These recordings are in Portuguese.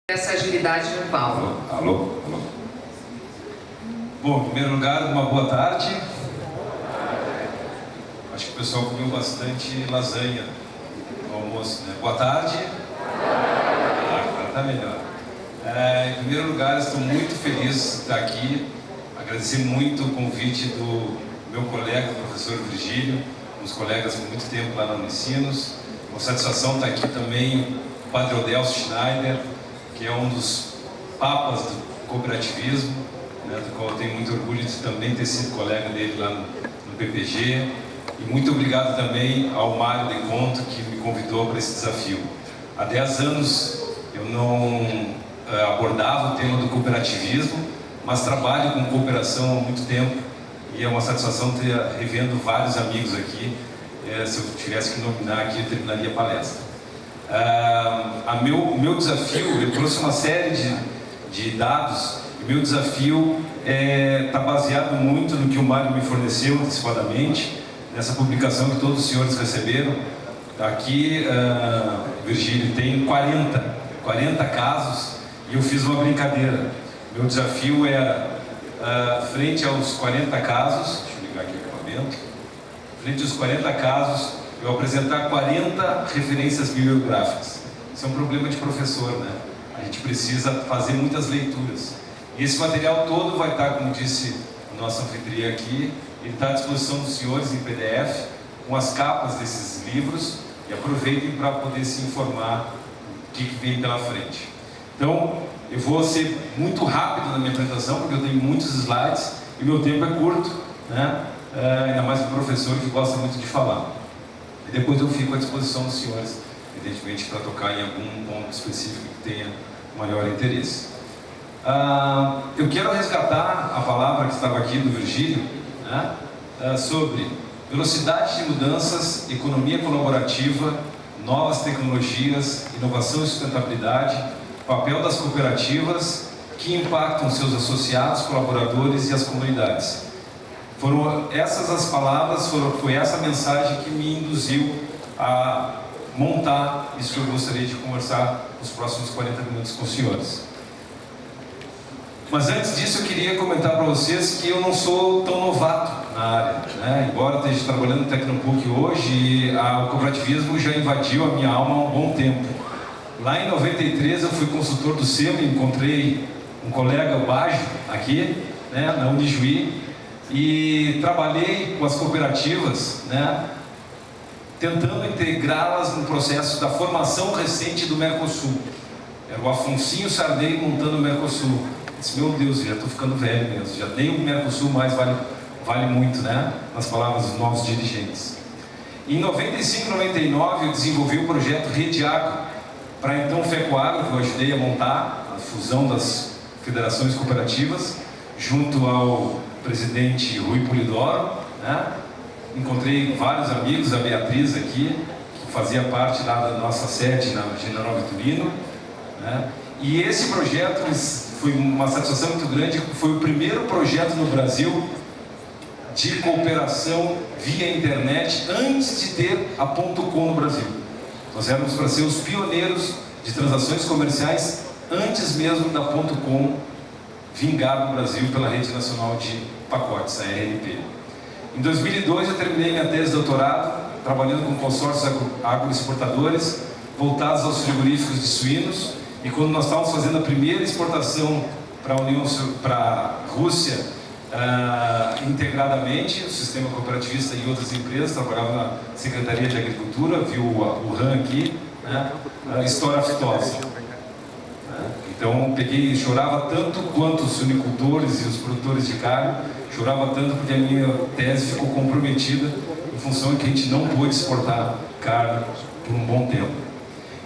Essa agilidade no Paulo. Alô? Bom, em primeiro lugar, uma boa tarde. Acho que o pessoal comeu bastante lasanha no almoço, né? Boa tarde. Agora tá melhor. Em primeiro lugar, estou muito feliz de estar aqui. Agradecer muito o convite do meu colega, o professor Virgílio, uns colegas com muito tempo lá na Unicinos. Uma satisfação estar aqui também o Padre Odelso Schneider, que é um dos papas do cooperativismo, né, do qual eu tenho muito orgulho de também ter sido colega dele lá no PPG. E muito obrigado também ao Mário De Conto, que me convidou para esse desafio. Há 10 anos eu não abordava o tema do cooperativismo, mas trabalho com cooperação há muito tempo e é uma satisfação ter revendo vários amigos aqui. Se eu tivesse que nominar aqui, eu terminaria a palestra. O meu desafio, eu trouxe uma série de dados, e o meu desafio está baseado muito no que o Mário me forneceu antecipadamente, nessa publicação que todos os senhores receberam. Aqui, Virgílio, tem 40 casos, e eu fiz uma brincadeira. Meu desafio frente aos 40 casos, deixa eu ligar aqui o equipamento, frente aos 40 casos, eu apresentar 40 referências bibliográficas. Isso é um problema de professor, né? A gente precisa fazer muitas leituras. E esse material todo vai estar, como disse o nosso anfitrião aqui, ele está à disposição dos senhores em PDF, com as capas desses livros, e aproveitem para poder se informar o que vem pela frente. Então, eu vou ser muito rápido na minha apresentação, porque eu tenho muitos slides, e meu tempo é curto, né? Ainda mais para o professor que gosta muito de falar. E depois eu fico à disposição dos senhores, evidentemente, para tocar em algum ponto específico que tenha maior interesse. Eu quero resgatar a palavra que estava aqui do Virgílio, né, sobre velocidade de mudanças, economia colaborativa, novas tecnologias, inovação e sustentabilidade, papel das cooperativas que impactam seus associados, colaboradores e as comunidades. Foram essas as palavras, foi essa mensagem que me induziu a montar isso que eu gostaria de conversar nos próximos 40 minutos com os senhores. Mas antes disso, eu queria comentar para vocês que eu não sou tão novato na área, né? Embora eu esteja trabalhando no Tecnopuc hoje, o cooperativismo já invadiu a minha alma há um bom tempo. Lá em 93 eu fui consultor do SEMA, encontrei um colega, o Baggio, aqui, né, na Unijuí, e trabalhei com as cooperativas, né, tentando integrá-las no processo da formação recente do Mercosul. Era o Afonsinho Sarney montando o Mercosul. Eu disse, meu Deus, já estou ficando velho mesmo, já nem o Mercosul mais vale muito, né, nas palavras dos novos dirigentes. Em 95 e 99 eu desenvolvi o projeto Rede Agro, para então o FECOAGRO, que eu ajudei a montar, a fusão das federações cooperativas, junto ao presidente Rui Polidoro, né? Encontrei vários amigos, a Beatriz aqui, que fazia parte lá da nossa sede na General Vitorino, né? E esse projeto foi uma satisfação muito grande, foi o primeiro projeto no Brasil de cooperação via internet antes de ter a .com no Brasil. Nós éramos para ser os pioneiros de transações comerciais antes mesmo da .com vingar no Brasil pela Rede Nacional de Pacotes, a RNP. Em 2002 eu terminei minha tese de doutorado, trabalhando com consórcios agroexportadores, voltados aos frigoríficos de suínos, e quando nós estávamos fazendo a primeira exportação para a Rússia, integradamente, o sistema cooperativista e outras empresas, trabalhava na Secretaria de Agricultura, viu o RAM aqui, né, história aftosa. Então peguei, chorava tanto quanto os suinicultores e os produtores de carne, chorava tanto porque a minha tese ficou comprometida em função de que a gente não pôde exportar carne por um bom tempo.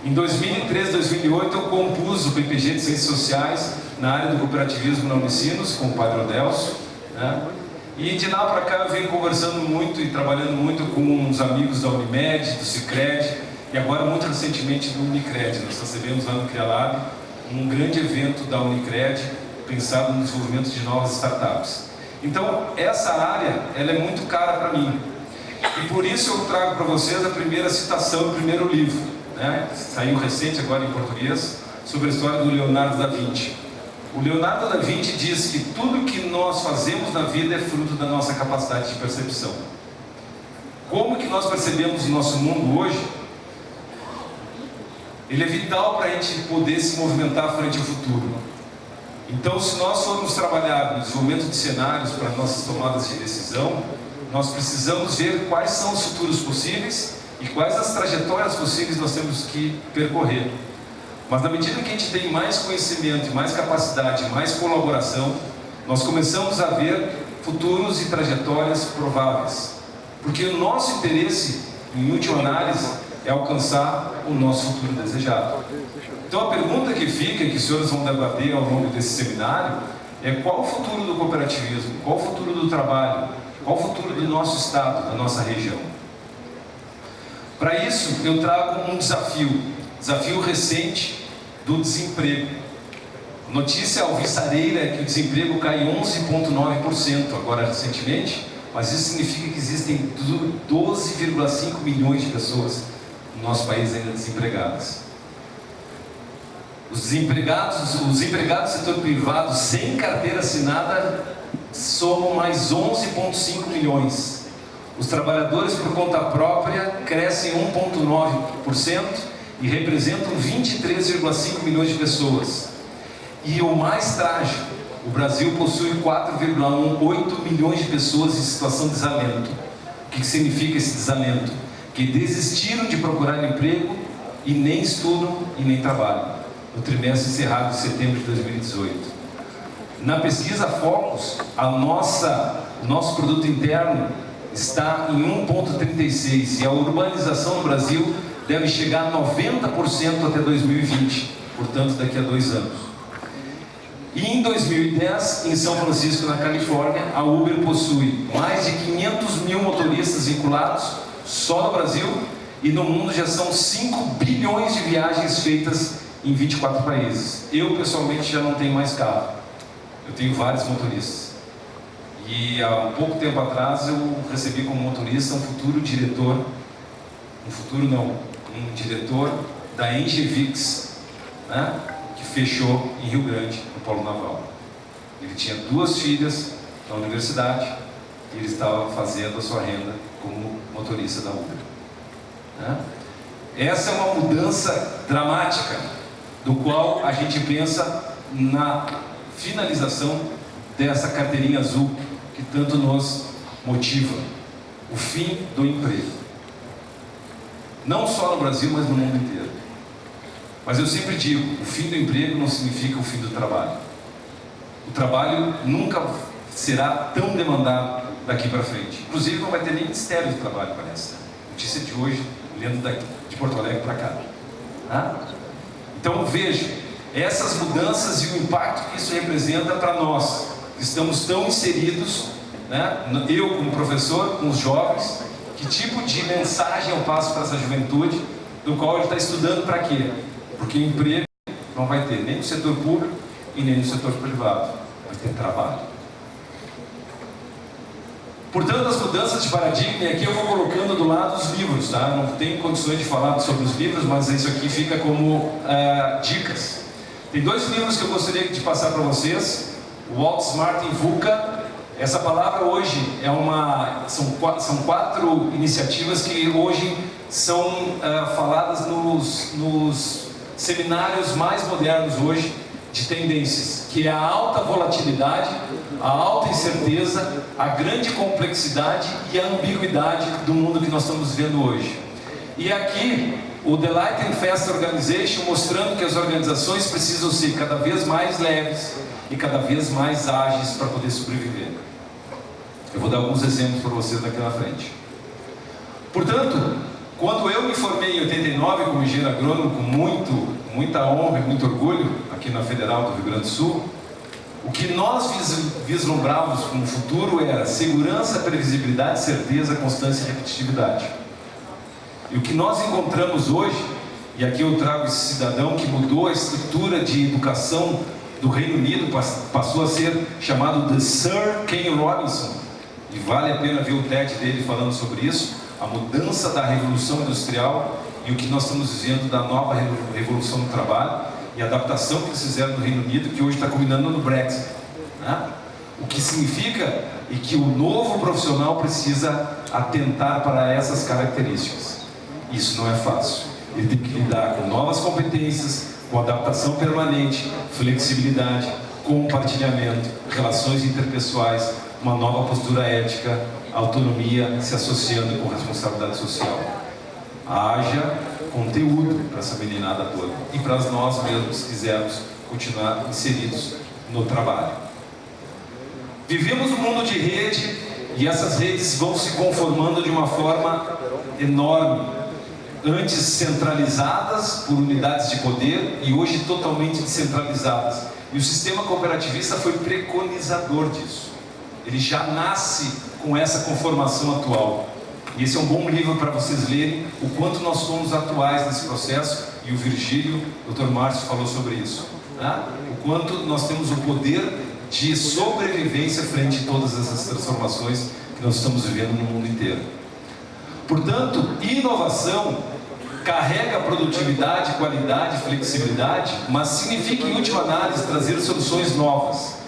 Em 2003, 2008 eu compus o PPG de Ciências Sociais na área do cooperativismo na Unicinos, com o Padre Odelso, né? E de lá para cá eu venho conversando muito e trabalhando muito com uns amigos da Unimed, do Sicredi, e agora muito recentemente do Unicred. Nós recebemos lá no CRIALab um grande evento da Unicred pensado no desenvolvimento de novas startups. Então, essa área, ela é muito cara para mim. E por isso eu trago para vocês a primeira citação do primeiro livro, né? Saiu recente agora em português, sobre a história do Leonardo da Vinci. O Leonardo da Vinci diz que tudo que nós fazemos na vida é fruto da nossa capacidade de percepção. Como que nós percebemos o nosso mundo hoje? Ele é vital para a gente poder se movimentar frente ao futuro. Então, se nós formos trabalhar no desenvolvimento de cenários para nossas tomadas de decisão, nós precisamos ver quais são os futuros possíveis e quais as trajetórias possíveis nós temos que percorrer. Mas na medida que a gente tem mais conhecimento, mais capacidade, mais colaboração, nós começamos a ver futuros e trajetórias prováveis. Porque o nosso interesse, em última análise, é alcançar o nosso futuro desejado. Então a pergunta que fica, que os senhores vão debater ao longo desse seminário, é qual o futuro do cooperativismo, qual o futuro do trabalho, qual o futuro do nosso estado, da nossa região. Para isso, eu trago um desafio recente do desemprego. A notícia alvissareira é que o desemprego cai 11,9% agora recentemente, mas isso significa que existem 12,5 milhões de pessoas no nosso país ainda desempregadas. Os empregados do setor privado sem carteira assinada somam mais 11,5 milhões. Os trabalhadores por conta própria crescem 1,9% e representam 23,5 milhões de pessoas. E o mais trágico, o Brasil possui 4,8 milhões de pessoas em situação de desalento. O que significa esse desalento? Que desistiram de procurar emprego e nem estudam e nem trabalham, no trimestre encerrado de setembro de 2018. Na pesquisa Focus, o nosso produto interno está em 1,36 e a urbanização no Brasil deve chegar a 90% até 2020, portanto daqui a 2 anos. E em 2010, em São Francisco, na Califórnia, a Uber possui mais de 500 mil motoristas vinculados só no Brasil, e no mundo já são 5 bilhões de viagens feitas em 24 países. Eu pessoalmente já não tenho mais carro, eu tenho vários motoristas. E há um pouco tempo atrás eu recebi como motorista um diretor da Engevix, né, que fechou em Rio Grande, no Polo Naval. Ele tinha 2 filhas na universidade e ele estava fazendo a sua renda como motorista da Uber. Né? Essa é uma mudança dramática, do qual a gente pensa na finalização dessa carteirinha azul que tanto nos motiva, o fim do emprego. Não só no Brasil, mas no mundo inteiro. Mas eu sempre digo, o fim do emprego não significa o fim do trabalho. O trabalho nunca será tão demandado daqui para frente. Inclusive não vai ter nem Ministério do Trabalho, parece. Notícia de hoje, lendo de Porto Alegre para cá. Tá? Então veja, essas mudanças e o impacto que isso representa para nós, que estamos tão inseridos, né? Eu como professor, com os jovens, que tipo de mensagem eu passo para essa juventude, do qual ele está estudando para quê? Porque emprego não vai ter nem no setor público e nem no setor privado, vai ter trabalho. Portanto, as mudanças de paradigma, e aqui eu vou colocando do lado os livros, tá? Não tenho condições de falar sobre os livros, mas isso aqui fica como dicas. Tem 2 livros que eu gostaria de passar para vocês. O Walt Smart em VUCA. Essa palavra hoje são 4 iniciativas que hoje são faladas nos seminários mais modernos hoje de tendências, que é a alta volatilidade, a alta incerteza, a grande complexidade e a ambiguidade do mundo que nós estamos vivendo hoje. E aqui o The Light and Fast Organization mostrando que as organizações precisam ser cada vez mais leves e cada vez mais ágeis para poder sobreviver. Eu vou dar alguns exemplos para vocês daqui na frente. Portanto, quando eu me formei em 89 como engenheiro agrônomo, com muita honra e muito orgulho, aqui na Federal do Rio Grande do Sul, o que nós vislumbrávamos como futuro era segurança, previsibilidade, certeza, constância e repetitividade. E o que nós encontramos hoje, e aqui eu trago esse cidadão que mudou a estrutura de educação do Reino Unido, passou a ser chamado The Sir Ken Robinson, e vale a pena ver o TED dele falando sobre isso, a mudança da revolução industrial e o que nós estamos vivendo da nova revolução do trabalho. e adaptação que eles fizeram no Reino Unido, que hoje está culminando no Brexit, né? O que significa e que o novo profissional precisa atentar para essas características. Isso não é fácil. Ele tem que lidar com novas competências, com adaptação permanente, flexibilidade, compartilhamento, relações interpessoais, uma nova postura ética, autonomia se associando com responsabilidade social. Haja conteúdo para essa meninada toda e para nós mesmos, se quisermos continuar inseridos no trabalho. Vivemos um mundo de rede e essas redes vão se conformando de uma forma enorme. Antes centralizadas por unidades de poder e hoje totalmente descentralizadas. E o sistema cooperativista foi preconizador disso. Ele já nasce com essa conformação atual. E esse é um bom livro para vocês lerem o quanto nós somos atuais nesse processo. E o Virgílio, o Dr. Márcio falou sobre isso, né? O quanto nós temos o poder de sobrevivência frente a todas essas transformações que nós estamos vivendo no mundo inteiro. Portanto, inovação carrega produtividade, qualidade, flexibilidade, mas significa, em última análise, trazer soluções novas.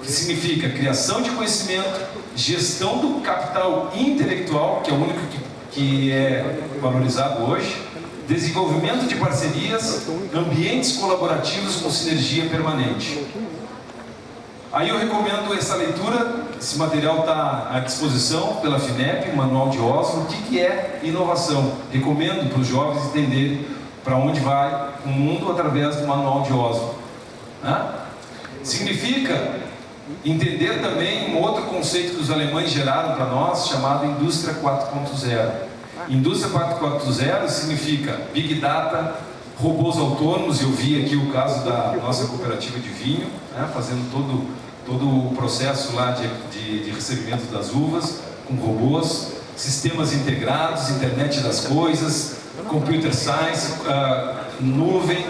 Que significa criação de conhecimento, gestão do capital intelectual, que é o único que é valorizado hoje, desenvolvimento de parcerias, ambientes colaborativos com sinergia permanente. Aí eu recomendo essa leitura, esse material está à disposição pela FINEP, Manual de Oslo. O que é inovação? Recomendo para os jovens entenderem para onde vai o mundo através do Manual de Oslo, né? Significa entender também um outro conceito que os alemães geraram para nós, chamado Indústria 4.0. Indústria 4.0 significa Big Data, robôs autônomos. Eu vi aqui o caso da nossa cooperativa de vinho, né, fazendo todo o processo lá de recebimento das uvas com robôs, sistemas integrados, internet das coisas, computer science, nuvem,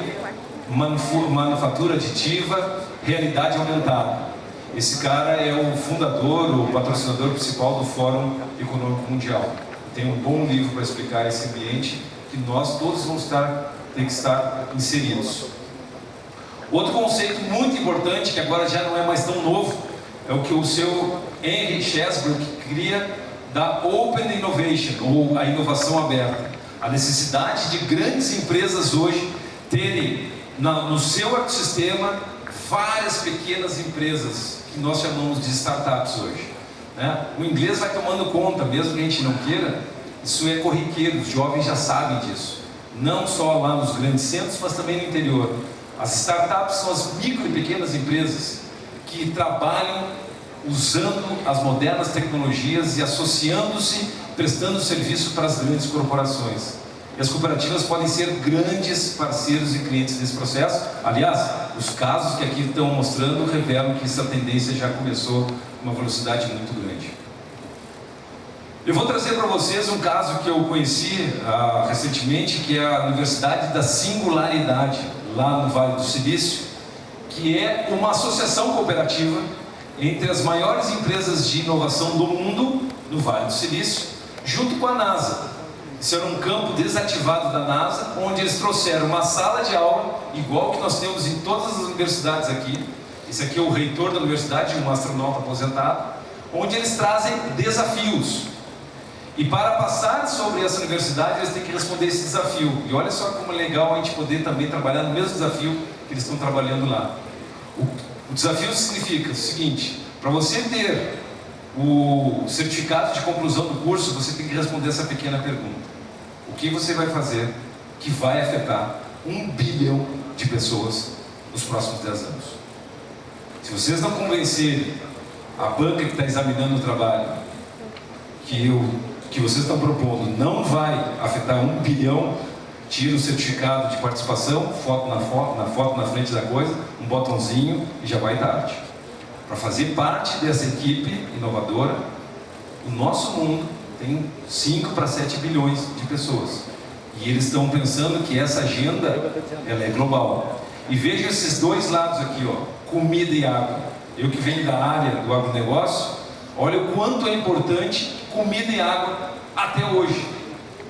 manufatura aditiva, realidade aumentada. Esse cara é o fundador, o patrocinador principal do Fórum Econômico Mundial. Tem um bom livro para explicar esse ambiente que nós todos vamos ter que estar inseridos. Outro conceito muito importante, que agora já não é mais tão novo, é o que o seu Henry Chesbrook cria da Open Innovation, ou a inovação aberta. A necessidade de grandes empresas hoje terem no seu ecossistema várias pequenas empresas, que nós chamamos de startups hoje, né? O inglês vai tomando conta, mesmo que a gente não queira, isso é corriqueiro, os jovens já sabem disso. Não só lá nos grandes centros, mas também no interior. As startups são as micro e pequenas empresas que trabalham usando as modernas tecnologias e associando-se, prestando serviço para as grandes corporações. E as cooperativas podem ser grandes parceiros e clientes nesse processo. Aliás, os casos que aqui estão mostrando revelam que essa tendência já começou com uma velocidade muito grande. Eu vou trazer para vocês um caso que eu conheci recentemente, que é a Universidade da Singularidade, lá no Vale do Silício, que é uma associação cooperativa entre as maiores empresas de inovação do mundo, no Vale do Silício, junto com a NASA. Isso era um campo desativado da NASA, onde eles trouxeram uma sala de aula, igual que nós temos em todas as universidades aqui. Esse aqui é o reitor da universidade, um astronauta aposentado, onde eles trazem desafios. E para passar sobre essa universidade, eles têm que responder esse desafio. E olha só como é legal a gente poder também trabalhar no mesmo desafio que eles estão trabalhando lá. O desafio significa o seguinte: para você ter o certificado de conclusão do curso, você tem que responder essa pequena pergunta: o que você vai fazer que vai afetar 1 bilhão de pessoas nos próximos 10 anos? Se vocês não convencerem a banca que está examinando o trabalho que vocês estão propondo não vai afetar 1 bilhão, tira o certificado de participação, foto na frente da coisa, um botãozinho e já vai tarde. Para fazer parte dessa equipe inovadora, o nosso mundo tem 5 para 7 bilhões de pessoas. E eles estão pensando que essa agenda ela é global. E vejam esses dois lados aqui, ó, comida e água. Eu que venho da área do agronegócio, olha o quanto é importante comida e água até hoje.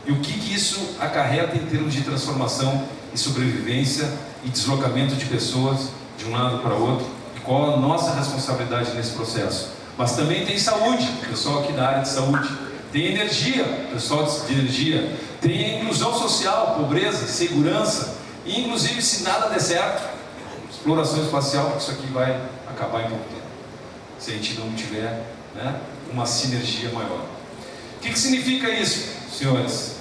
E o que isso acarreta em termos de transformação e sobrevivência e deslocamento de pessoas de um lado para outro, e qual a nossa responsabilidade nesse processo. Mas também tem saúde, pessoal aqui da área de saúde, tem energia, pessoal de energia, tem inclusão social, pobreza, segurança, e inclusive, se nada der certo, exploração espacial, porque isso aqui vai acabar em pouco tempo, se a gente não tiver, né, uma sinergia maior. O que significa isso, senhores?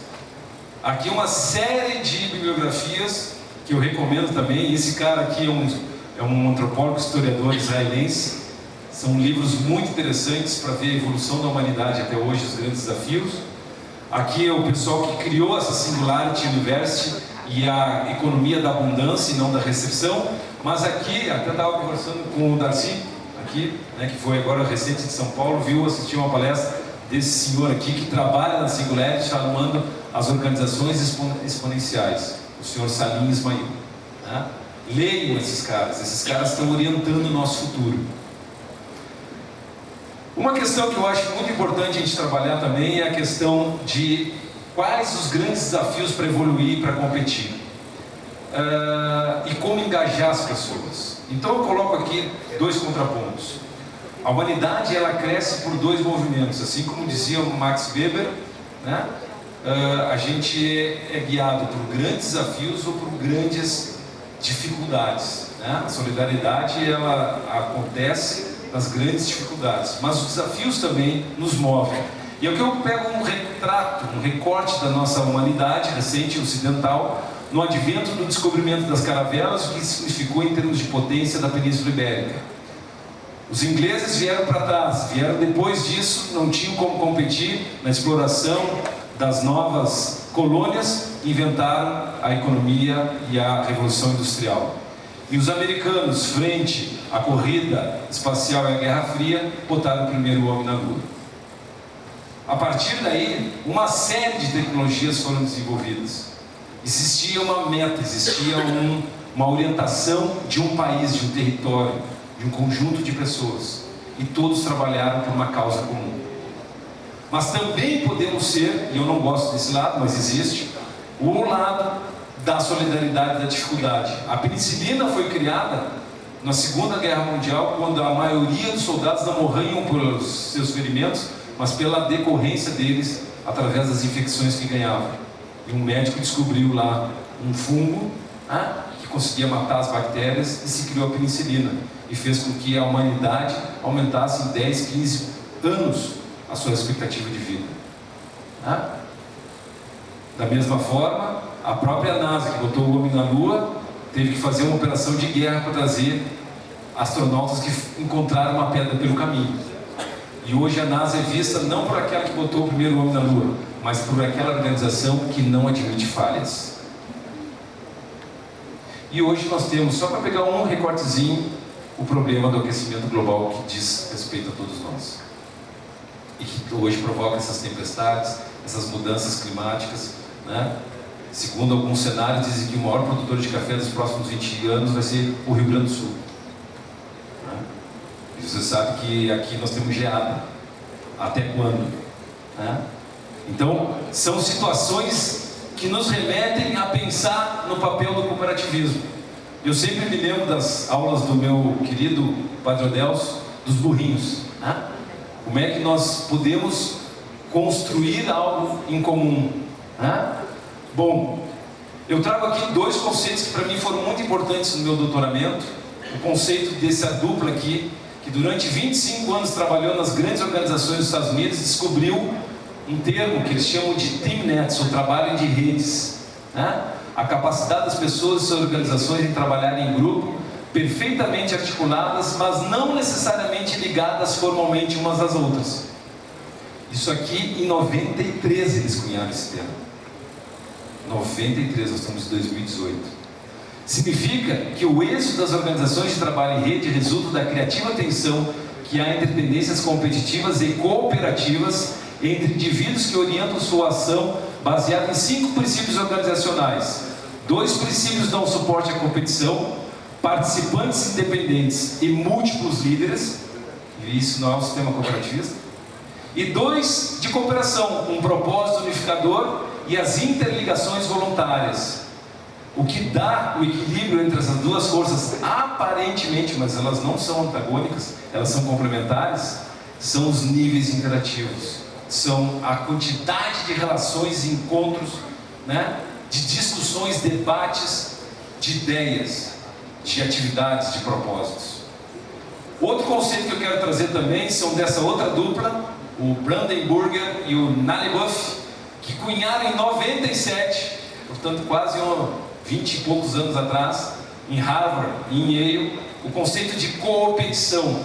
Aqui uma série de bibliografias que eu recomendo também. Esse cara aqui é um antropólogo, historiador israelense. São livros muito interessantes para ver a evolução da humanidade até hoje, os grandes desafios. Aqui é o pessoal que criou essa Singularity University e a economia da abundância e não da recepção. Mas aqui, até estava conversando com o Darcy, aqui, né, que foi agora recente de São Paulo, assistiu uma palestra desse senhor aqui que trabalha na Singularity, chamando as organizações exponenciais, o senhor Salim Ismail. Né? Leiam esses caras estão orientando o nosso futuro. Uma questão que eu acho muito importante a gente trabalhar também é a questão de quais os grandes desafios para evoluir, para competir. E como engajar as pessoas. Então eu coloco aqui dois contrapontos. A humanidade, ela cresce por dois movimentos, assim como dizia o Max Weber, né? A gente é guiado por grandes desafios ou por grandes dificuldades, né? A solidariedade, ela acontece nas grandes dificuldades, mas os desafios também nos movem. E aqui eu pego um retrato, um recorte da nossa humanidade recente ocidental, no advento do descobrimento das caravelas, o que significou em termos de potência da Península Ibérica. Os ingleses vieram para trás, vieram depois disso, não tinham como competir na exploração das novas colônias, inventaram a economia e a Revolução Industrial. E os americanos, frente à corrida espacial e à Guerra Fria, botaram o primeiro homem na Lua. A partir daí, uma série de tecnologias foram desenvolvidas. Existia uma meta, existia uma orientação de um país, de um território, de um conjunto de pessoas, e todos trabalharam por uma causa comum. Mas também podemos ser, e eu não gosto desse lado, mas existe, o lado da solidariedade e da dificuldade. A penicilina foi criada na Segunda Guerra Mundial, quando a maioria dos soldados não morriam pelos seus ferimentos, mas pela decorrência deles através das infecções que ganhavam. E um médico descobriu lá um fungo que conseguia matar as bactérias, e se criou a penicilina, e fez com que a humanidade aumentasse em 10, 15 anos a sua expectativa de vida. Da mesma forma, a própria NASA, que botou o homem na Lua, teve que fazer uma operação de guerra para trazer astronautas que encontraram uma pedra pelo caminho. E hoje a NASA é vista não por aquela que botou o primeiro homem na Lua, mas por aquela organização que não admite falhas. E hoje nós temos, só para pegar um recortezinho, o problema do aquecimento global que diz respeito a todos nós. E que hoje provoca essas tempestades, essas mudanças climáticas, né? Segundo alguns cenários, dizem que o maior produtor de café dos próximos 20 anos vai ser o Rio Grande do Sul. Né? E você sabe que aqui nós temos geada. Até quando? Né? Então, são situações que nos remetem a pensar no papel do cooperativismo. Eu sempre me lembro das aulas do meu querido Padre Odelso, dos burrinhos. Né? Como é que nós podemos construir algo em comum? Né? Bom, eu trago aqui dois conceitos que para mim foram muito importantes no meu doutoramento. O conceito dessa dupla aqui, que durante 25 anos trabalhou nas grandes organizações dos Estados Unidos, descobriu um termo que eles chamam de team nets, o trabalho de redes. Né? A capacidade das pessoas e suas organizações em trabalhar em grupo, perfeitamente articuladas, mas não necessariamente ligadas formalmente umas às outras. Isso aqui em 93 eles cunharam esse termo. 93, nós estamos em 2018. Significa que o êxito das organizações de trabalho em rede resulta da criativa tensão que há entre tendências competitivas e cooperativas entre indivíduos que orientam sua ação baseada em 5 princípios organizacionais. 2 princípios dão suporte à competição: participantes independentes e múltiplos líderes, e isso não é um sistema cooperativista. E 2 de cooperação, um propósito unificador e as interligações voluntárias. O que dá o equilíbrio entre essas duas forças, aparentemente, mas elas não são antagônicas, elas são complementares, são os níveis interativos, são a quantidade de relações e encontros, né? De discussões, debates, de ideias, de atividades, de propósitos. Outro conceito que eu quero trazer também são dessa outra dupla, o Brandenburger e o Nalebuff, que cunharam em 97, portanto quase 20 e poucos anos atrás, em Harvard e em Yale, o conceito de coopetição.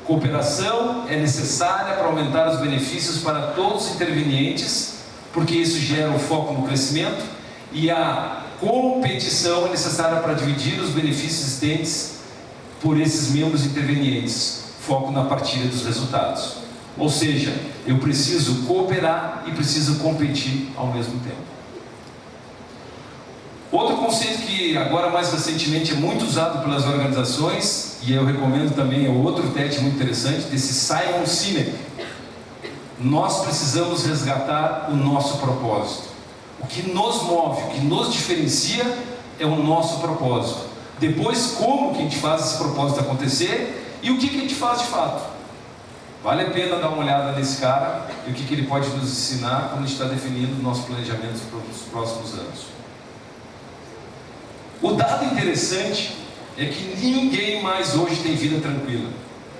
Cooperação é necessária para aumentar os benefícios para todos os intervenientes, porque isso gera o foco no crescimento, e a competição é necessária para dividir os benefícios existentes por esses membros intervenientes, foco na partilha dos resultados. Ou seja, eu preciso cooperar e preciso competir ao mesmo tempo. Outro conceito que agora mais recentemente é muito usado pelas organizações, e eu recomendo também, é outro TED muito interessante, desse Simon Sinek. Nós precisamos resgatar o nosso propósito. O que nos move, o que nos diferencia é o nosso propósito. Depois, como que a gente faz esse propósito acontecer e o que a gente faz de fato. Vale a pena dar uma olhada nesse cara e o que ele pode nos ensinar quando a gente está definindo o nosso planejamento para os próximos anos. O dado interessante é que ninguém mais hoje tem vida tranquila.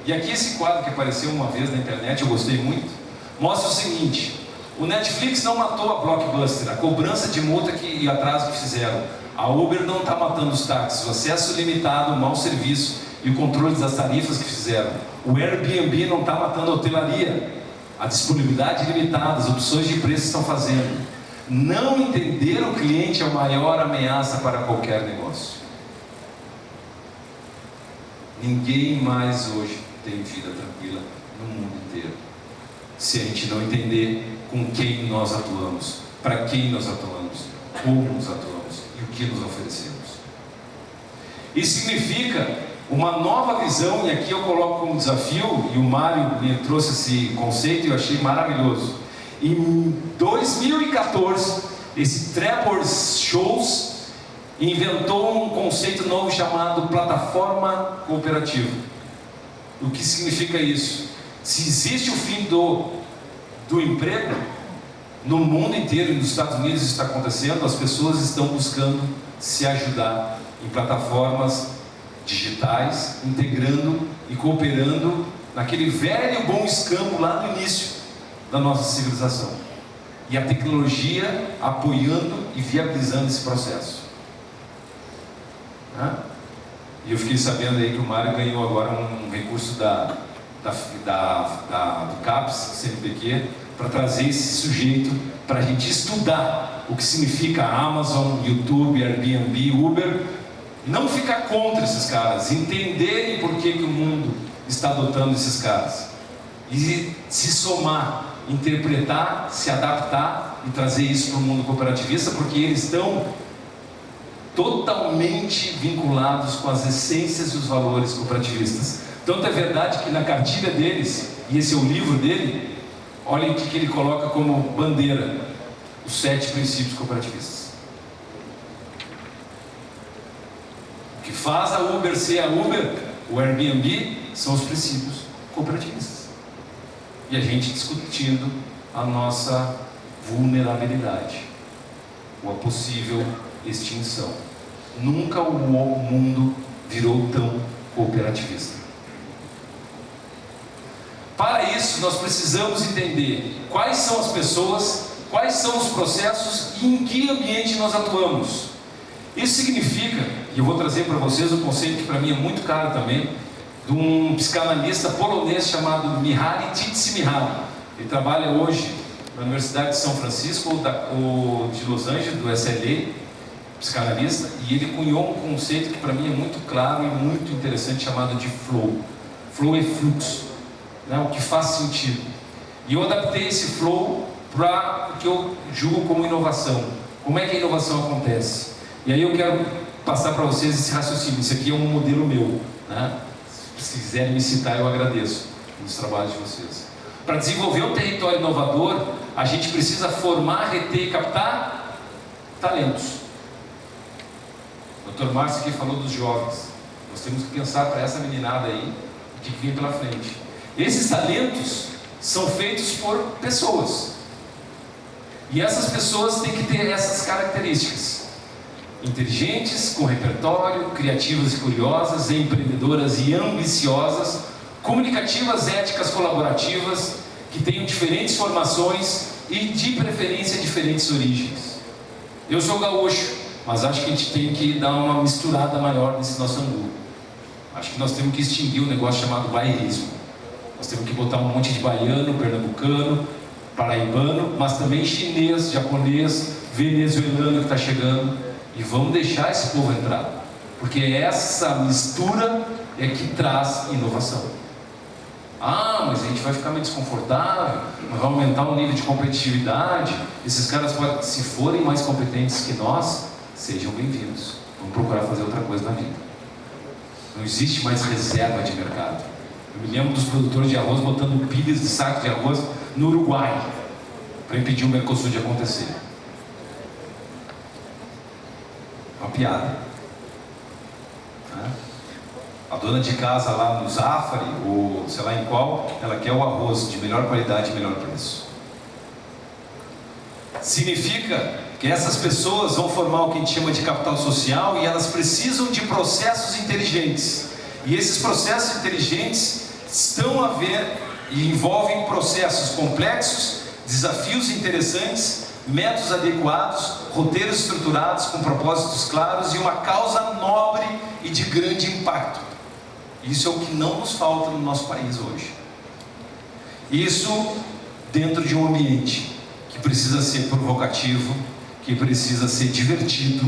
E aqui esse quadro que apareceu uma vez na internet, eu gostei muito, mostra o seguinte: o Netflix não matou a Blockbuster, a cobrança de multa e atraso que fizeram. A Uber não está matando os táxis, o acesso limitado, o mau serviço e o controle das tarifas que fizeram. O Airbnb não está matando a hotelaria, a disponibilidade limitada, as opções de preço estão fazendo. Não entender o cliente é a maior ameaça para qualquer negócio. Ninguém mais hoje tem vida tranquila no mundo inteiro, se a gente não entender com quem nós atuamos, para quem nós atuamos, como nos atuamos e o que nos oferecemos. Isso significa uma nova visão, e aqui eu coloco como desafio, e o Mário me trouxe esse conceito e eu achei maravilhoso. Em 2014, esse Trevor Shows inventou um conceito novo chamado plataforma cooperativa. O que significa isso? Se existe o fim do emprego, no mundo inteiro e nos Estados Unidos isso está acontecendo, as pessoas estão buscando se ajudar em plataformas digitais, integrando e cooperando naquele velho bom escambo lá no início da nossa civilização. E a tecnologia apoiando e viabilizando esse processo. E eu fiquei sabendo aí que o Mário ganhou agora um recurso do CAPES, CNPq, para trazer esse sujeito para a gente estudar o que significa Amazon, YouTube, Airbnb, Uber. Não ficar contra esses caras, entenderem por que o mundo está adotando esses caras e se somar, interpretar, se adaptar e trazer isso para o mundo cooperativista, porque eles estão totalmente vinculados com as essências e os valores cooperativistas. Tanto é verdade que na cartilha deles, e esse é o livro dele, olhem o que ele coloca como bandeira: os 7 princípios cooperativistas. O que faz a Uber ser a Uber, o Airbnb, são os princípios cooperativistas. E a gente discutindo a nossa vulnerabilidade, ou a possível extinção. Nunca o mundo virou tão cooperativista. Para isso, nós precisamos entender quais são as pessoas, quais são os processos e em que ambiente nós atuamos. Isso significa, e eu vou trazer para vocês um conceito que para mim é muito caro também, de um psicanalista polonês chamado Mihaly Csikszentmihalyi. Ele trabalha hoje na Universidade de São Francisco ou de Los Angeles, do SLA, psicanalista, e ele cunhou um conceito que para mim é muito claro e muito interessante, chamado de flow. Flow é fluxo, né? O que faz sentido. E eu adaptei esse flow para o que eu julgo como inovação. Como é que a inovação acontece? E aí eu quero passar para vocês esse raciocínio. Isso aqui é um modelo meu, né? Se quiserem me citar, eu agradeço nos trabalhos de vocês. Para desenvolver um território inovador, a gente precisa formar, reter e captar talentos. O Dr. Márcio aqui falou dos jovens. Nós temos que pensar para essa meninada aí, o que vem pela frente. Esses talentos são feitos por pessoas. E essas pessoas têm que ter essas características: inteligentes, com repertório, criativas e curiosas, empreendedoras e ambiciosas, comunicativas, éticas, colaborativas, que tenham diferentes formações e, de preferência, diferentes origens. Eu sou gaúcho, mas acho que a gente tem que dar uma misturada maior nesse nosso angu. Acho que nós temos que extinguir um negócio chamado bairrismo. Nós temos que botar um monte de baiano, pernambucano, paraibano, mas também chinês, japonês, venezuelano que está chegando. E vamos deixar esse povo entrar, porque essa mistura é que traz inovação. Ah, mas a gente vai ficar meio desconfortável, mas vai aumentar o nível de competitividade. Esses caras, se forem mais competentes que nós, sejam bem-vindos. Vamos procurar fazer outra coisa na vida. Não existe mais reserva de mercado. Eu me lembro dos produtores de arroz botando pilhas de saco de arroz no Uruguai para impedir o Mercosul de acontecer. Uma piada. A dona de casa lá no Zafari, ou sei lá em qual, ela quer o arroz de melhor qualidade e melhor preço. Significa que essas pessoas vão formar o que a gente chama de capital social, e elas precisam de processos inteligentes. E esses processos inteligentes estão a ver e envolvem processos complexos, desafios interessantes, métodos adequados, roteiros estruturados com propósitos claros e uma causa nobre e de grande impacto. Isso é o que não nos falta no nosso país hoje. Isso dentro de um ambiente que precisa ser provocativo, que precisa ser divertido,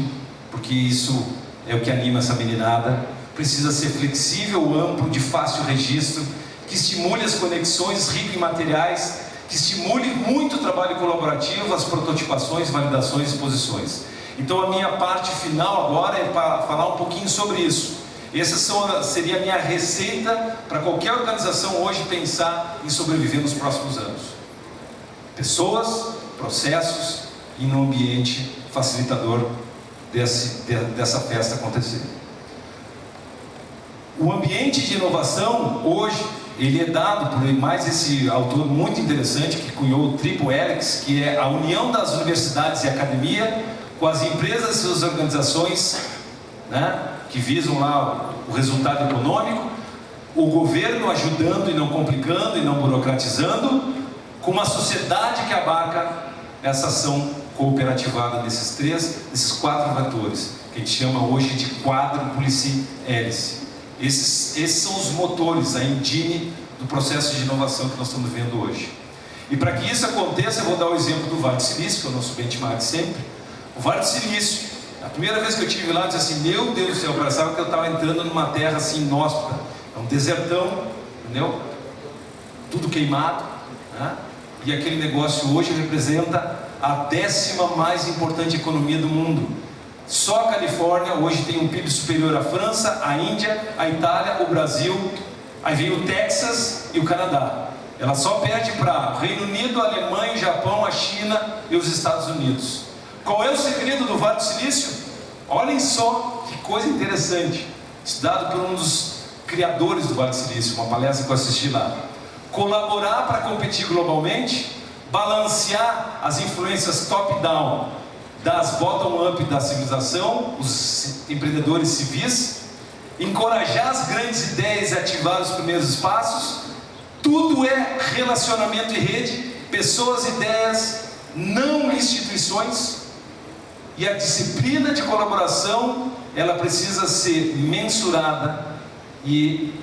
porque isso é o que anima essa meninada. Precisa ser flexível, amplo, de fácil registro, que estimule as conexões, rico em materiais, que estimule muito o trabalho colaborativo, as prototipações, validações e exposições. Então a minha parte final agora é para falar um pouquinho sobre isso. Essa seria a minha receita para qualquer organização hoje pensar em sobreviver nos próximos anos. Pessoas, processos e um ambiente facilitador dessa festa acontecer. O ambiente de inovação hoje, ele é dado por mais esse autor muito interessante que cunhou o Triple Helix, que é a união das universidades e academia com as empresas e suas organizações, né, que visam lá o resultado econômico, o governo ajudando e não complicando e não burocratizando, com uma sociedade que abarca essa ação cooperativada desses quatro vetores, que a gente chama hoje de quádruplice hélice. Esses são os motores, a engine do processo de inovação que nós estamos vendo hoje. E para que isso aconteça, eu vou dar o exemplo do Vale do Silício, que é o nosso benchmark sempre. O Vale do Silício, a primeira vez que eu estive lá, eu disse assim, meu Deus do céu, eu pensava que eu estava entrando numa terra assim inóspita. É um desertão, entendeu? Tudo queimado, né? E aquele negócio hoje representa a 10ª mais importante economia do mundo. Só a Califórnia hoje tem um PIB superior à França, à Índia, à Itália, o Brasil, aí vem o Texas e o Canadá. Ela só perde para Reino Unido, a Alemanha, o Japão, a China e os Estados Unidos. Qual é o segredo do Vale do Silício? Olhem só que coisa interessante, estudado por um dos criadores do Vale do Silício, uma palestra que eu assisti lá. Colaborar para competir globalmente, balancear as influências top-down das bottom-up da civilização, os empreendedores civis, encorajar as grandes ideias e ativar os primeiros espaços. Tudo é relacionamento e rede, pessoas, ideias, não instituições. E a disciplina de colaboração, ela precisa ser mensurada e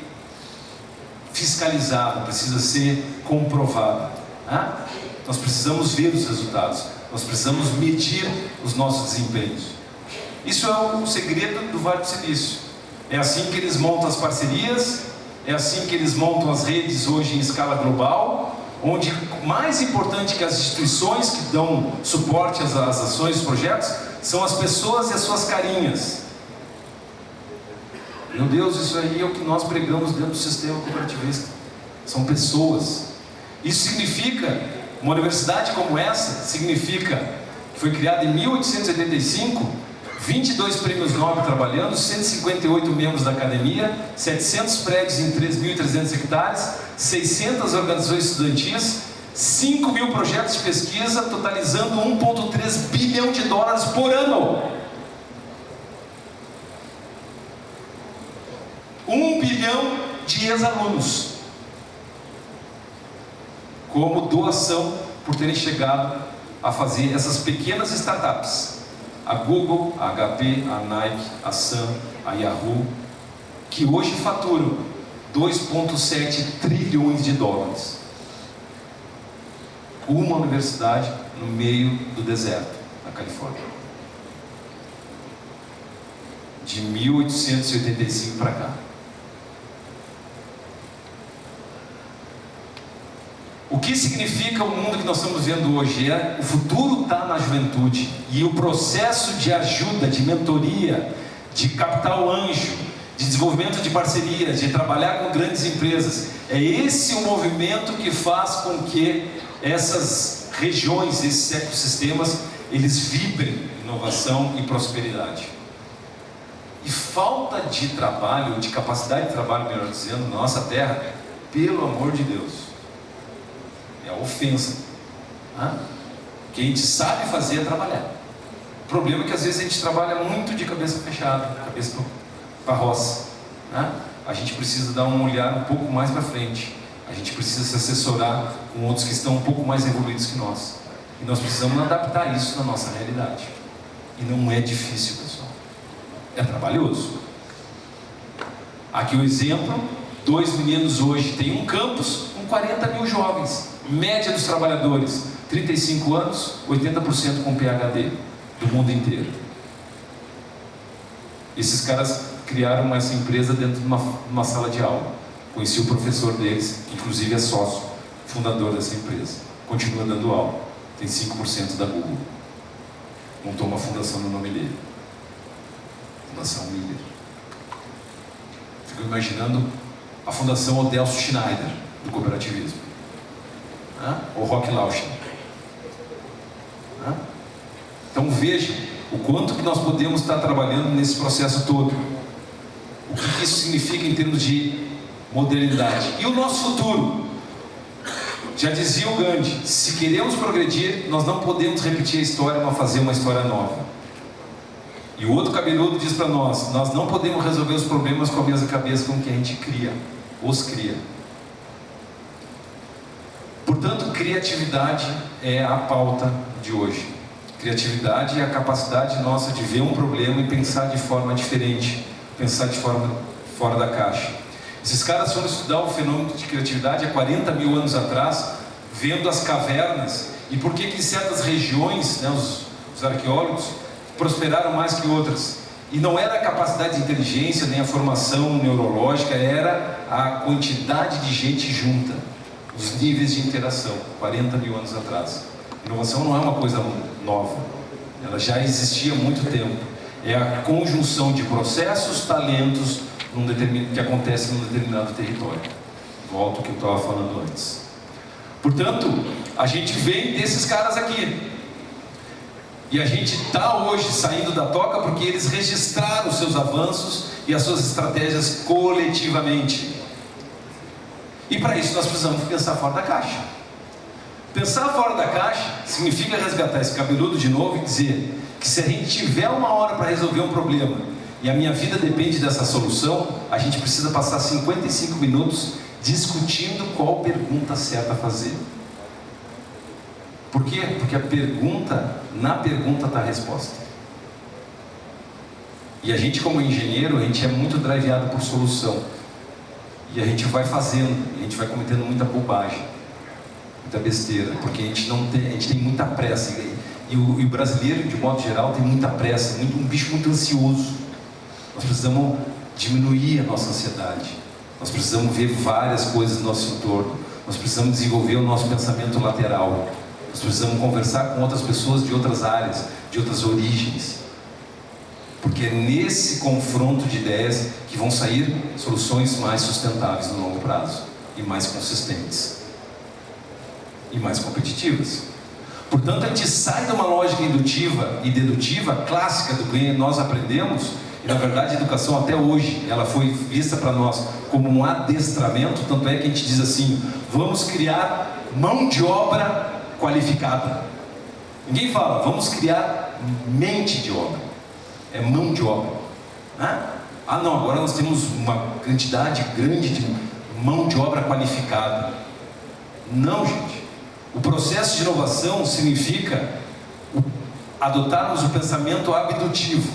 fiscalizada, precisa ser comprovada. Nós precisamos ver os resultados, nós precisamos medir os nossos desempenhos. Isso é o segredo do Vale do Silício. É assim que eles montam as parcerias, é assim que eles montam as redes hoje em escala global, onde mais importante que as instituições que dão suporte às ações, os projetos, são as pessoas e as suas carinhas. Meu Deus, isso aí é o que nós pregamos dentro do sistema cooperativista. São pessoas. Isso significa, uma universidade como essa, significa que foi criada em 1885, 22 prêmios Nobel trabalhando, 158 membros da academia, 700 prédios em 3.300 hectares, 600 organizações estudantis, 5 mil projetos de pesquisa, totalizando 1,3 bilhão de dólares por ano. 1 bilhão de ex-alunos, como doação por terem chegado a fazer essas pequenas startups. A Google, a HP, a Nike, a Sun, a Yahoo, que hoje faturam 2,7 trilhões de dólares. Uma universidade no meio do deserto, na Califórnia. De 1885 para cá. O que significa o mundo que nós estamos vendo hoje? O futuro está na juventude, e o processo de ajuda, de mentoria, de capital anjo, de desenvolvimento de parcerias, de trabalhar com grandes empresas, é esse o movimento que faz com que essas regiões, esses ecossistemas, eles vibrem inovação e prosperidade. E falta de trabalho, de capacidade de trabalho, melhor dizendo, na nossa terra, pelo amor de Deus, é a ofensa. O que a gente sabe fazer é trabalhar. O problema é que às vezes a gente trabalha muito de cabeça fechada, cabeça para a roça. A gente precisa dar um olhar um pouco mais para frente. A gente precisa se assessorar com outros que estão um pouco mais evoluídos que nós. E nós precisamos adaptar isso na nossa realidade. E não é difícil, pessoal. É trabalhoso. Aqui o exemplo: 2 meninos hoje têm um campus com 40 mil jovens. Média dos trabalhadores, 35 anos, 80% com PhD, do mundo inteiro. Esses caras criaram essa empresa dentro de uma sala de aula. Conheci o professor deles, que inclusive é sócio, fundador dessa empresa. Continua dando aula. Tem 5% da Google. Montou uma fundação no nome dele. Fundação Miller. Fico imaginando a Fundação Odelso Schneider, do cooperativismo. Ou Rock Lauschen. Então vejam o quanto que nós podemos estar trabalhando nesse processo todo. O que isso significa em termos de modernidade. E o nosso futuro? Já dizia o Gandhi: se queremos progredir, nós não podemos repetir a história, mas fazer uma história nova. E o outro cabeludo diz para nós: nós não podemos resolver os problemas com a mesma cabeça com que a gente os cria. Portanto, criatividade é a pauta de hoje. Criatividade é a capacidade nossa de ver um problema e pensar de forma diferente, pensar de forma fora da caixa. Esses caras foram estudar o fenômeno de criatividade há 40 mil anos atrás, vendo as cavernas, e por que em certas regiões, os arqueólogos, prosperaram mais que outras. E não era a capacidade de inteligência, nem a formação neurológica, era a quantidade de gente junta, os níveis de interação, 40 mil anos atrás. Inovação não é uma coisa nova, ela já existia há muito tempo. É a conjunção de processos, talentos, que acontece num determinado território. Volto ao que eu estava falando antes. Portanto, a gente vem desses caras aqui. E a gente está hoje saindo da toca porque eles registraram os seus avanços e as suas estratégias coletivamente. E para isso nós precisamos pensar fora da caixa. Pensar fora da caixa significa resgatar esse cabeludo de novo e dizer que se a gente tiver uma hora para resolver um problema e a minha vida depende dessa solução, a gente precisa passar 55 minutos discutindo qual pergunta certa a fazer. Por quê? Porque na pergunta está a resposta. E a gente, como engenheiro, a gente é muito driveado por solução. E a gente vai fazendo, a gente vai cometendo muita bobagem, muita besteira, porque a gente tem muita pressa. E o brasileiro, de modo geral, tem muita pressa, um bicho muito ansioso. Nós precisamos diminuir a nossa ansiedade. Nós precisamos ver várias coisas no nosso entorno. Nós precisamos desenvolver o nosso pensamento lateral. Nós precisamos conversar com outras pessoas de outras áreas, de outras origens. Porque é nesse confronto de ideias que vão sair soluções mais sustentáveis no longo prazo. E mais consistentes. E mais competitivas. Portanto, a gente sai de uma lógica indutiva e dedutiva clássica do que nós aprendemos, e na verdade a educação até hoje, ela foi vista para nós como um adestramento, tanto é que a gente diz assim, vamos criar mão de obra qualificada. Ninguém fala, vamos criar mente de obra, é mão de obra. Ah não, agora nós temos uma quantidade grande de mão de obra qualificada. Não, gente. O processo de inovação significa adotarmos o pensamento abdutivo,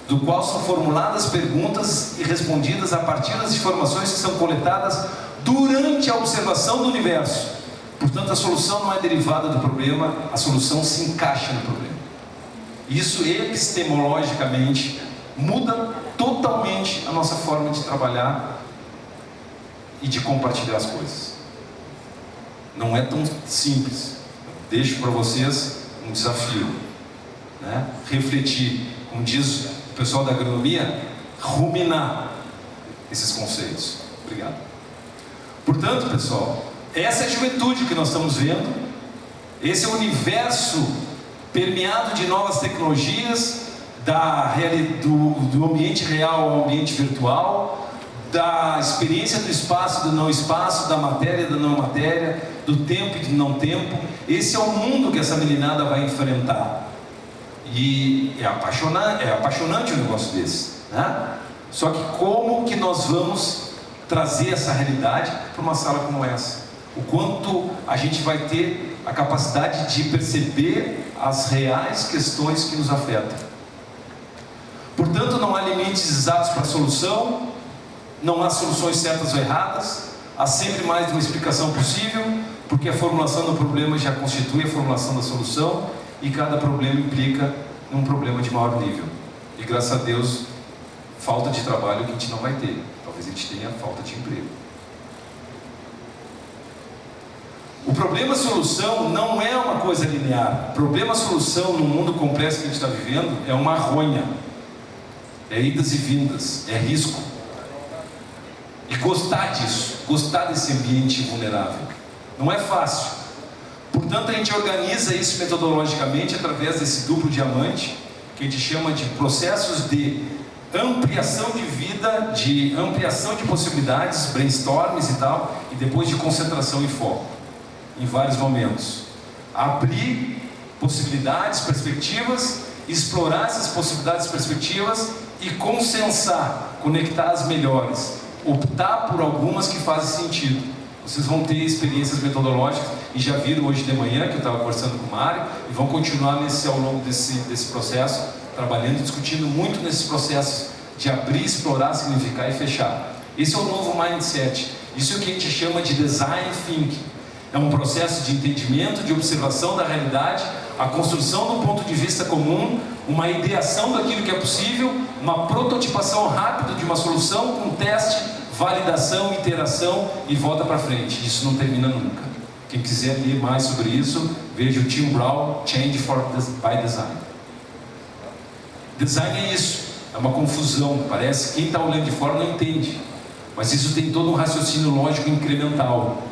do qual são formuladas perguntas e respondidas a partir das informações que são coletadas durante a observação do universo. Portanto, a solução não é derivada do problema, a solução se encaixa no problema. Isso epistemologicamente muda totalmente a nossa forma de trabalhar e de compartilhar as coisas. Não é tão simples. Deixo para vocês um desafio, né? Refletir, como diz o pessoal da agronomia, ruminar esses conceitos. Obrigado. Portanto, pessoal, essa é a juventude que nós estamos vendo, esse é o universo permeado de novas tecnologias, do ambiente real ao ambiente virtual, da experiência do espaço e do não espaço, da matéria e da não matéria, do tempo e do não tempo. Esse é o mundo que essa meninada vai enfrentar. E é apaixonante um negócio desse, né? Só que como que nós vamos trazer essa realidade para uma sala como essa? O quanto a gente vai ter a capacidade de perceber as reais questões que nos afetam. Portanto, não há limites exatos para a solução, não há soluções certas ou erradas, há sempre mais de uma explicação possível, porque a formulação do problema já constitui a formulação da solução, e cada problema implica um problema de maior nível. E graças a Deus, falta de trabalho que a gente não vai ter. Talvez a gente tenha falta de emprego. O problema-solução não é uma coisa linear. Problema-solução no mundo complexo que a gente está vivendo é uma ronha. É idas e vindas, é risco. E gostar disso, gostar desse ambiente vulnerável. Não é fácil. Portanto, a gente organiza isso metodologicamente através desse duplo diamante, que a gente chama de processos de ampliação de vida, de ampliação de possibilidades, brainstorms e tal, e depois de concentração e foco, em vários momentos. Abrir possibilidades, perspectivas, explorar essas possibilidades, perspectivas e consensar, conectar as melhores, optar por algumas que fazem sentido. Vocês vão ter experiências metodológicas e já viram hoje de manhã que eu estava conversando com o Mário, e vão continuar ao longo desse processo, trabalhando e discutindo muito nesses processos de abrir, explorar, significar e fechar. Esse é o novo mindset. Isso é o que a gente chama de design thinking. É um processo de entendimento, de observação da realidade, a construção do ponto de vista comum, uma ideação daquilo que é possível, uma prototipação rápida de uma solução com teste, validação, iteração e volta para frente. Isso não termina nunca. Quem quiser ler mais sobre isso, veja o Tim Brown, Change by Design. Design é isso, é uma confusão, parece que quem está olhando de fora não entende, mas isso tem todo um raciocínio lógico incremental.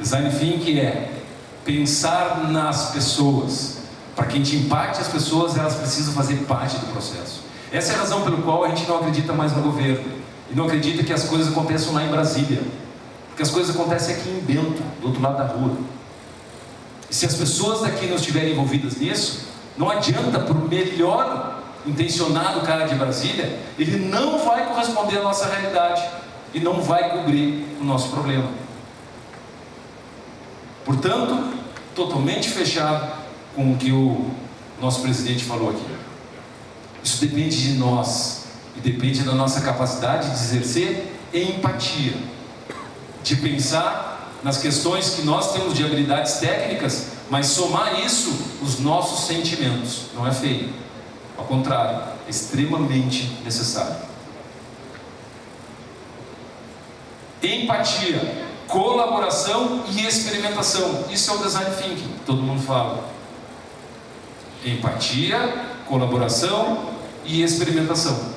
Design thinking é pensar nas pessoas. Para que a gente empate as pessoas, elas precisam fazer parte do processo. Essa é a razão pelo qual a gente não acredita mais no governo. E não acredita que as coisas aconteçam lá em Brasília. Porque as coisas acontecem aqui em Bento, do outro lado da rua. E se as pessoas daqui não estiverem envolvidas nisso, não adianta, por melhor intencionado cara de Brasília, ele não vai corresponder à nossa realidade e não vai cobrir o nosso problema. Portanto, totalmente fechado com o que o nosso presidente falou aqui. Isso depende de nós e depende da nossa capacidade de exercer empatia, de pensar nas questões que nós temos de habilidades técnicas, mas somar isso os nossos sentimentos. Não é feio, ao contrário, é extremamente necessário. Empatia, colaboração e experimentação. Isso é o design thinking, todo mundo fala. Empatia, colaboração e experimentação.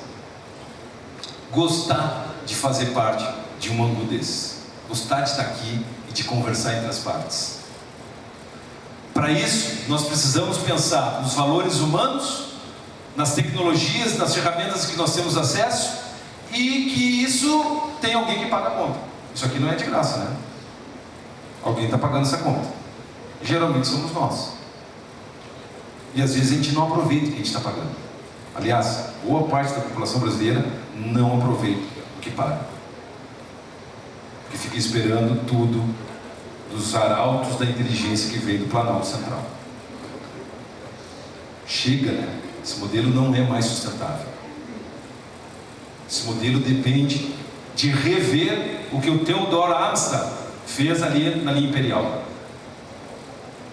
Gostar de fazer parte de um ângulo desses. Gostar de estar aqui e de conversar entre as partes. Para isso, nós precisamos pensar nos valores humanos, nas tecnologias, nas ferramentas que nós temos acesso, e que isso tem alguém que paga a conta. Isso aqui não é de graça, né? Alguém está pagando essa conta. Geralmente somos nós. E às vezes a gente não aproveita o que a gente está pagando. Aliás, boa parte da população brasileira não aproveita o que paga. Porque fica esperando tudo dos arautos da inteligência que veio do Planalto Central. Chega, né? Esse modelo não é mais sustentável. Esse modelo depende de rever o que o Theodor Amsterdam fez ali na linha imperial.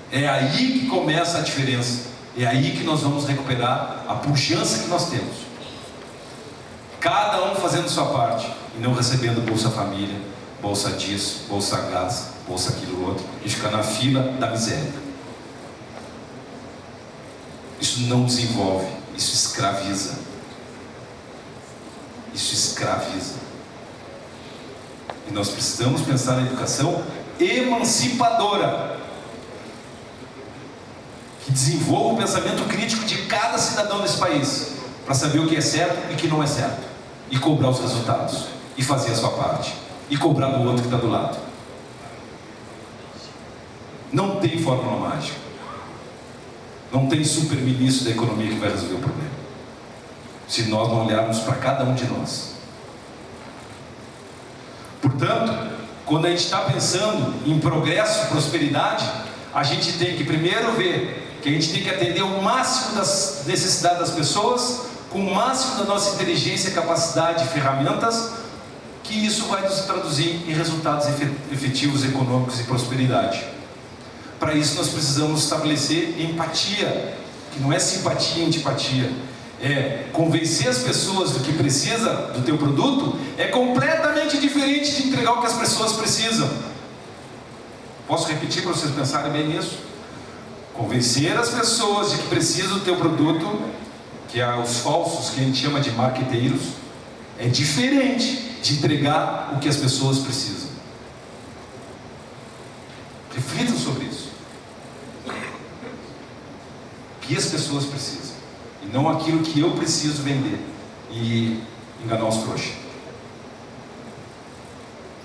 É aí que começa a diferença. É aí que nós vamos recuperar a pujança que nós temos. Cada um fazendo sua parte e não recebendo Bolsa Família, Bolsa disso, Bolsa Gás, Bolsa aquilo outro, e ficar na fila da miséria. Isso não desenvolve, isso escraviza. Isso escraviza. E nós precisamos pensar na educação emancipadora, que desenvolva o pensamento crítico de cada cidadão desse país, para saber o que é certo e o que não é certo, e cobrar os resultados, e fazer a sua parte, e cobrar do outro que está do lado. Não tem fórmula mágica. Não tem super-ministro da economia que vai resolver o problema, se nós não olharmos para cada um de nós. Portanto, quando a gente está pensando em progresso, prosperidade, a gente tem que primeiro ver que a gente tem que atender o máximo das necessidades das pessoas, com o máximo da nossa inteligência, capacidade e ferramentas, que isso vai nos traduzir em resultados efetivos, econômicos e prosperidade. Para isso nós precisamos estabelecer empatia, que não é simpatia e antipatia, é convencer as pessoas do que precisa do teu produto, é completamente diferente de entregar o que as pessoas precisam. Posso repetir para vocês pensarem bem nisso? Convencer as pessoas de que precisam do teu produto, que é os falsos, que a gente chama de marqueteiros, é diferente de entregar o que as pessoas precisam. Reflitam sobre isso. O que as pessoas precisam, e não aquilo que eu preciso vender e enganar os trouxas.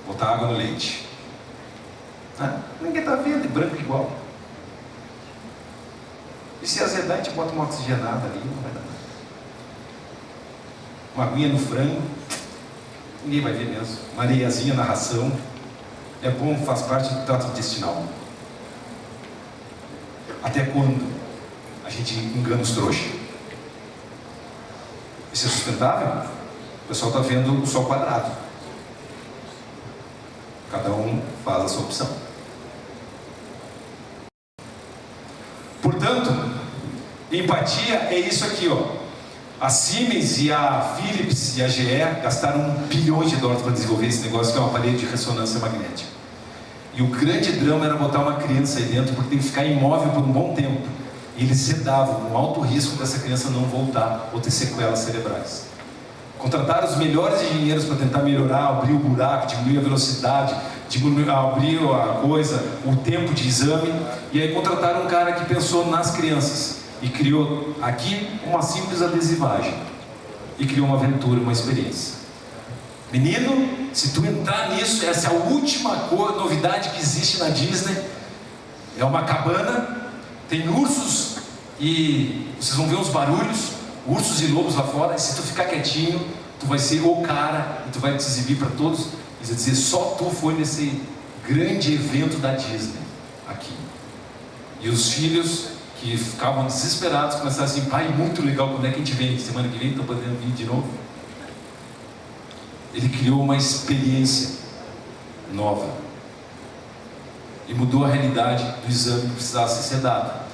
Botar água no leite. Ninguém está vendo, é branco igual. E se azedar, a gente bota uma oxigenada ali, não vai dar nada. Uma aguinha no frango, ninguém vai ver mesmo. Uma areiazinha na ração, é bom, faz parte do trato intestinal. Até quando a gente engana os trouxas? Isso é sustentável? O pessoal está vendo o sol quadrado. Cada um faz a sua opção. Portanto, empatia é isso aqui, ó. A Siemens e a Philips e a GE gastaram bilhões de dólares para desenvolver esse negócio, que é um aparelho de ressonância magnética. E o grande drama era botar uma criança aí dentro, porque tem que ficar imóvel por um bom tempo. E eles sedavam, com alto risco dessa criança não voltar ou ter sequelas cerebrais. Contrataram os melhores engenheiros para tentar melhorar, abrir o buraco, diminuir a velocidade, abrir a coisa, o tempo de exame. E aí contrataram um cara que pensou nas crianças e criou aqui uma simples adesivagem e criou uma aventura, uma experiência. Menino, se tu entrar nisso, essa é a última novidade que existe na Disney. É uma cabana, tem ursos e vocês vão ver uns barulhos, ursos e lobos lá fora. E se tu ficar quietinho, tu vai ser o cara e tu vai te exibir para todos e vai dizer: só tu foi nesse grande evento da Disney aqui. E os filhos, que ficavam desesperados, começaram assim: pai, muito legal, quando é que a gente vem? Semana que vem, estou podendo vir de novo? Ele criou uma experiência nova e mudou a realidade do exame que precisava ser dado.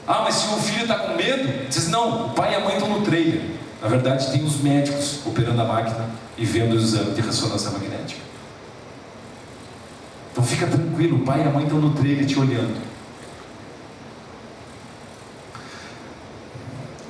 Ah, mas se o filho está com medo, diz: não, o pai e a mãe estão no trailer. Na verdade, tem os médicos operando a máquina e vendo o exame de ressonância magnética. Então fica tranquilo, o pai e a mãe estão no trailer te olhando.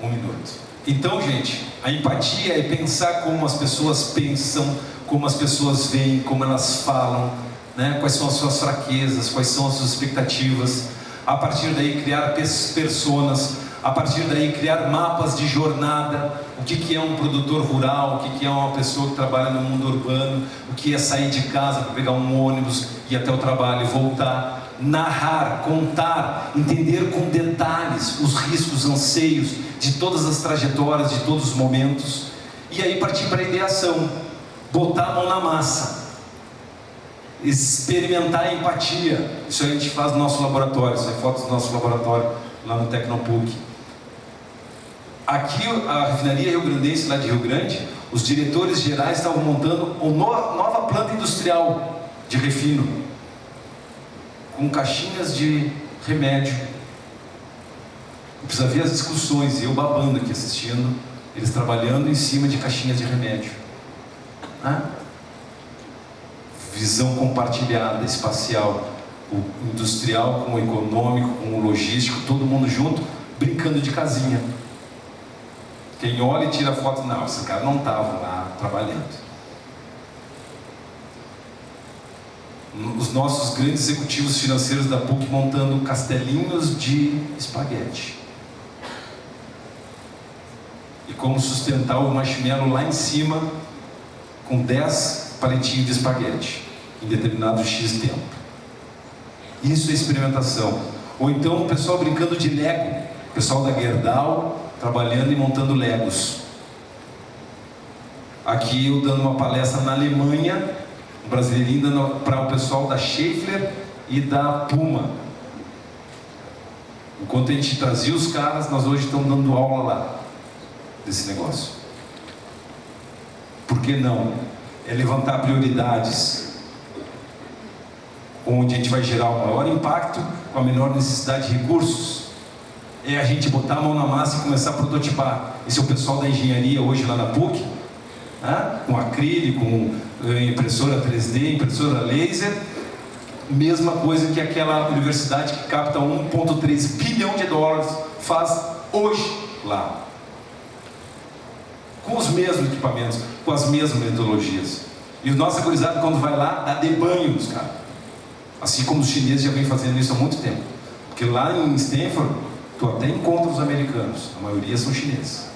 Um minuto. Então, gente, a empatia é pensar como as pessoas pensam, como as pessoas veem, como elas falam, né? Quais são as suas fraquezas, quais são as suas expectativas. a partir daí criar personas, a partir daí criar mapas de jornada, o que é um produtor rural, o que é uma pessoa que trabalha no mundo urbano, o que é sair de casa para pegar um ônibus, ir até o trabalho e voltar, narrar, contar, entender com detalhes os riscos, anseios de todas as trajetórias, de todos os momentos, e aí partir para a ideação, botar a mão na massa, experimentar a empatia. Isso aí a gente faz no nosso laboratório, isso é fotos do nosso laboratório lá no Tecnopuc. Aqui a refinaria Rio Grandense, lá de Rio Grande, os diretores gerais estavam montando uma nova planta industrial de refino, com caixinhas de remédio. Precisa ver as discussões, e eu babando aqui assistindo, eles trabalhando em cima de caixinhas de remédio. Visão compartilhada, espacial, o industrial com o econômico, com o logístico, todo mundo junto, brincando de casinha. Quem olha e tira foto, não, esses caras não estavam lá trabalhando. Os nossos grandes executivos financeiros da PUC montando castelinhos de espaguete. E como sustentar o marshmallow lá em cima com 10 palitinhos de espaguete em determinado X tempo. Isso é experimentação. Ou então o pessoal brincando de Lego, o pessoal da Gerdau trabalhando e montando Legos. Aqui eu dando uma palestra na Alemanha, um brasileirinho para o pessoal da Schaeffler e da Puma. Enquanto a gente trazia os caras, nós hoje estamos dando aula lá desse negócio. Por que não? É levantar prioridades, onde a gente vai gerar o maior impacto com a menor necessidade de recursos. É a gente botar a mão na massa e começar a prototipar. Esse é o pessoal da engenharia hoje lá na PUC, com acrílico, com impressora 3D, impressora laser. Mesma coisa que aquela universidade que capta 1,3 bilhão de dólares faz hoje lá. Com os mesmos equipamentos, com as mesmas metodologias. E o nosso gurizada, quando vai lá, dá de banho nos caras. Assim como os chineses já vêm fazendo isso há muito tempo. Porque lá em Stanford, tu até encontra os americanos, a maioria são chineses.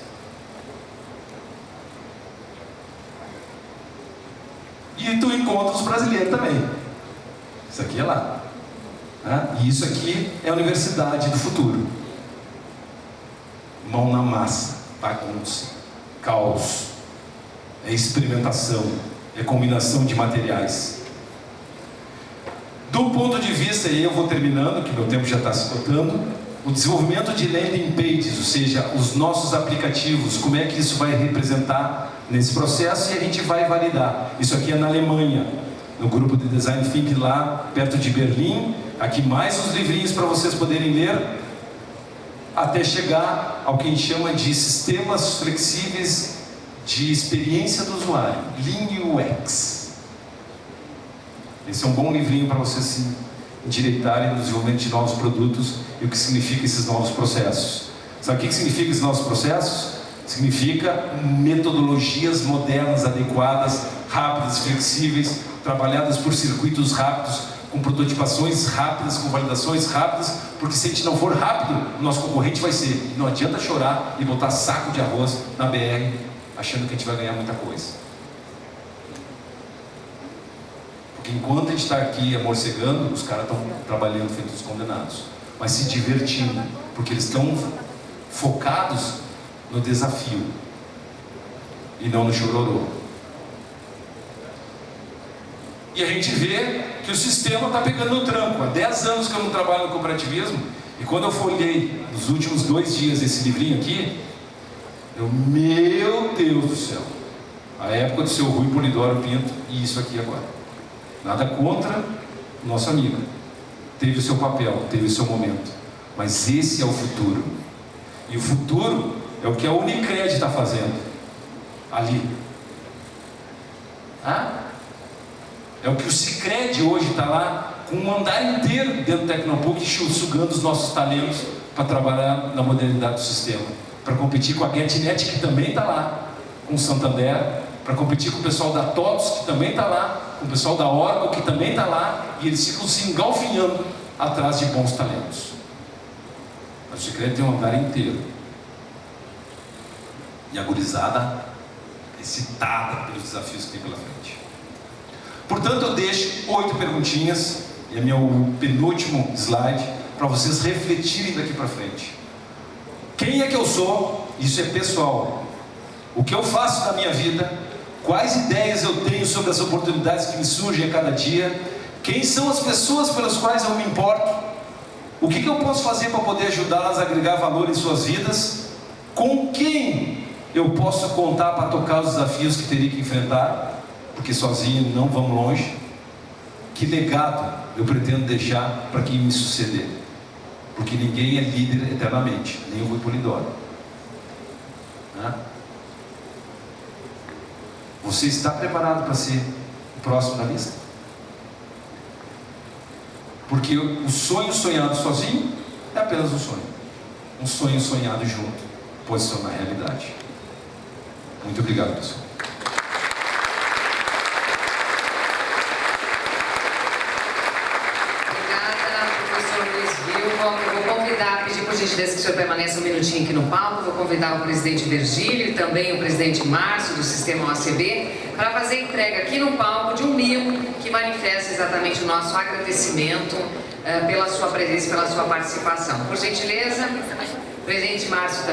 E tu encontra os brasileiros também. Isso aqui é lá. E isso aqui é a universidade do futuro. Mão na massa, bagunça, caos, é experimentação, é combinação de materiais. Do ponto de vista, e eu vou terminando, que meu tempo já está se esgotando, o desenvolvimento de landing pages, ou seja, os nossos aplicativos, como é que isso vai representar nesse processo, e a gente vai validar. Isso aqui é na Alemanha, no grupo de Design Think lá, perto de Berlim. Aqui mais uns livrinhos para vocês poderem ler, até chegar ao que a gente chama de sistemas flexíveis de experiência do usuário, Lean UX. Esse é um bom livrinho para vocês se endireitarem no desenvolvimento de novos produtos e o que significa esses novos processos. Sabe o que significa esses novos processos? Significa metodologias modernas, adequadas, rápidas, flexíveis, trabalhadas por circuitos rápidos, com prototipações rápidas, com validações rápidas, porque se a gente não for rápido, o nosso concorrente vai ser. Não adianta chorar e botar saco de arroz na BR, achando que a gente vai ganhar muita coisa. Porque enquanto a gente está aqui amorcegando, os caras estão trabalhando feito os condenados, mas se divertindo, porque eles estão focados no desafio e não no chororô. E a gente vê que o sistema está pegando no tranco. Há 10 anos que eu não trabalho no cooperativismo, e quando eu folhei nos últimos 2 dias esse livrinho aqui, meu Deus do céu, a época do seu Rui Polidoro Pinto e isso aqui agora. Nada contra o nosso amigo, teve o seu papel, teve o seu momento, mas esse é o futuro. E o futuro é o que a Unicred está fazendo ali. É o que o Sicredi hoje está lá, com um andar inteiro dentro do Tecnopuc, sugando os nossos talentos para trabalhar na modernidade do sistema, para competir com a GetNet, que também está lá, com o Santander, para competir com o pessoal da TOTOS, que também está lá, com o pessoal da Oracle, que também está lá, e eles ficam se engalfinhando atrás de bons talentos. A Secretaria tem um andar inteiro. E a gurizada excitada pelos desafios que tem pela frente. Portanto, eu deixo 8 perguntinhas, e é meu penúltimo slide, para vocês refletirem daqui para frente. Quem é que eu sou? Isso é pessoal. O que eu faço na minha vida? Quais ideias eu tenho sobre as oportunidades que me surgem a cada dia? Quem são as pessoas pelas quais eu me importo? O que eu posso fazer para poder ajudá-las a agregar valor em suas vidas? Com quem eu posso contar para tocar os desafios que teria que enfrentar? Porque sozinho não vamos longe. Que legado eu pretendo deixar para quem me suceder? Porque ninguém é líder eternamente, nem o Rui Polidoro. Você está preparado para ser o próximo da lista? Porque o sonho sonhado sozinho é apenas um sonho. Um sonho sonhado junto pode se tornar realidade. Muito obrigado, pessoal. Eu vou convidar, pedir por gentileza que o senhor permaneça um minutinho aqui no palco. Vou convidar o presidente Virgílio e também o presidente Márcio do Sistema OACB para fazer a entrega aqui no palco de um mimo que manifesta exatamente o nosso agradecimento pela sua presença, pela sua participação. Por gentileza, presidente Márcio também.